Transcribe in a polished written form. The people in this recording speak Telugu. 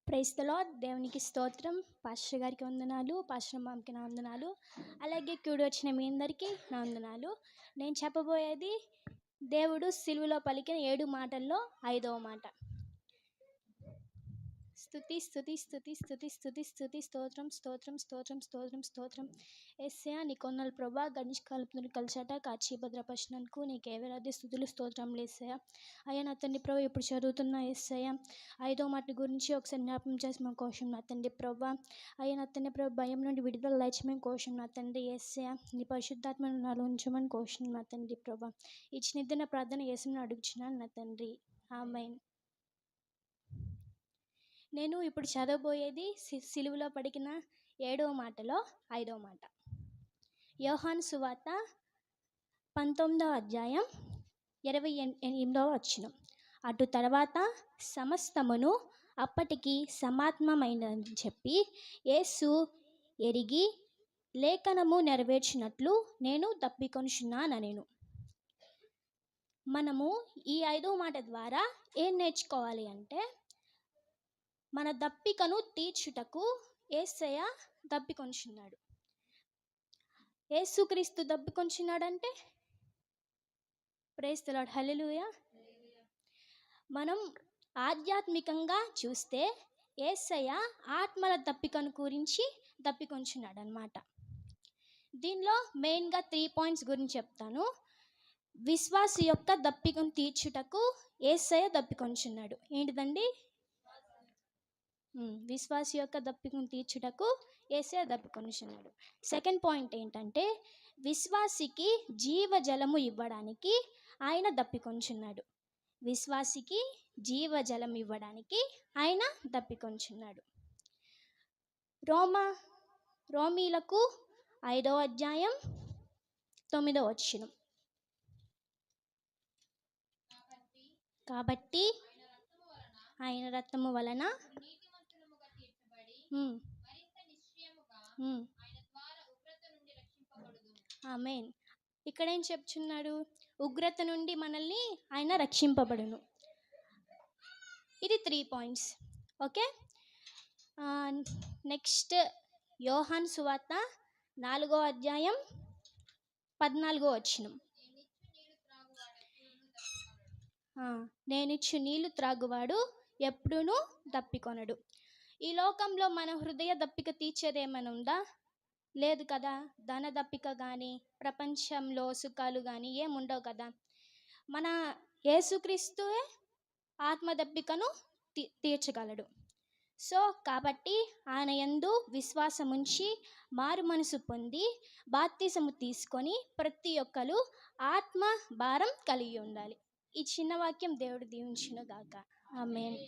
Praise the lord. దేవునికి స్తోత్రం. పాస్టర్ గారికి వందనాలు, పాస్టర్ మామకి నా వందనాలు, అలాగే కూడి వచ్చిన మీ అందరికీ నా వందనాలు. నేను చెప్పబోయేది దేవుడు సిలువలో పలికిన 7 మాటల్లో 5వ మాట. స్తుతి స్తుతి స్తుతి స్తుతి స్తుతి స్తుతి స్తోత్రం స్తోత్రం స్తోత్రం స్తోత్రం స్తోత్రం. యేసయ్యా నీ కొందరు ప్రభా గణిష్కాలపుని కలిసట కాచి భద్రపరిచినందుకు నీకు వేలాది స్తుతులు స్తోత్రంలు యేసయ్యా. అయ్యా నా తండ్రి ప్రభా ఇప్పుడు చదువుతున్న యేసయ్యా 5వ మాట గురించి ఒకసారి జ్ఞాపకం చేసి మా కోశం నా తండ్రి ప్రభా. అయ్యా నా తండ్రి ప్రభా భయం నుండి విడుదల దయచేయమని కోశం నా తండ్రి యేసయ్యా. నీ పరిశుద్ధాత్మను నాలో ఉంచమని కోశం నా తండ్రి ప్రభా. ఇచ్చిన ఇద్దరిన ప్రార్థన యేసుని అడుగుచున్నాను నా తండ్రి, ఆమేన్. నేను ఇప్పుడు చదవబోయేది సిలువలో పలికిన 7వ మాటలో 5వ మాట. యోహాను సువార్త 19వ అధ్యాయం 28వ వచనం. అటు తర్వాత సమస్తమును అప్పటికి సమాప్తమైందని చెప్పి యేసు ఎరిగి లేఖనము నెరవేర్చినట్లు నేను తప్పికొనుచున్నానెను. మనము ఈ 5వ మాట ద్వారా ఏం నేర్చుకోవాలి అంటే, మన దప్పికను తీర్చుటకు యేసయ్య దప్పికొంచున్నాడు. యేసుక్రీస్తు దప్పికొంచున్నాడంటే ప్రైజ్ ది లార్డ్, హల్లెలూయా. మనం ఆధ్యాత్మికంగా చూస్తే యేసయ్య ఆత్మల దప్పికను గురించి దప్పికొంచున్నాడు అన్నమాట. దీనిలో మెయిన్గా 3 పాయింట్స్ గురించి చెప్తాను. విశ్వాసి యొక్క దప్పికను తీర్చుటకు యేసయ్య దప్పికొంచున్నాడు. ఏంటిదండి? విశ్వాసి యొక్క దప్పికను తీర్చుటకు యేసయ్య దప్పికొనుచున్నాడు. సెకండ్ పాయింట్ ఏంటంటే, విశ్వాసికి జీవజలము ఇవ్వడానికి ఆయన దప్పికొనుచున్నాడు. విశ్వాసికి జీవజలం ఇవ్వడానికి ఆయన దప్పికొనుచున్నాడు. రోమీలకు 5వ అధ్యాయం 9వ వచనం. కాబట్టి ఆయన రక్తము వలన ఆమేన్. ఇక్కడ ఏం చెప్తున్నాడు? ఉగ్రత నుండి మనల్ని ఆయన రక్షింపబడును. ఇది 3 పాయింట్స్. ఓకే. నెక్స్ట్ యోహాను సువార్త 4వ అధ్యాయం 14వ వచనం. నేనిచ్చు నీళ్లు త్రాగువాడు ఎప్పుడూనూ దప్పికొనడు. ఈ లోకంలో మన హృదయ దప్పిక తీర్చేది ఏమైనా ఉందా? లేదు కదా. ధన దప్పిక కానీ, ప్రపంచంలో సుఖాలు కానీ ఏముండవు కదా. మన యేసుక్రీస్తువే ఆత్మ దప్పికను తీర్చగలడు. సో కాబట్టి ఆయన యందు విశ్వాసం ఉంచి మారు మనసు పొంది బాప్తిసము తీసుకొని ప్రతి ఒక్కరు ఆత్మ భారం కలిగి ఉండాలి. ఈ చిన్న వాక్యం దేవుడు దీవించును గాక. ఆమేన్.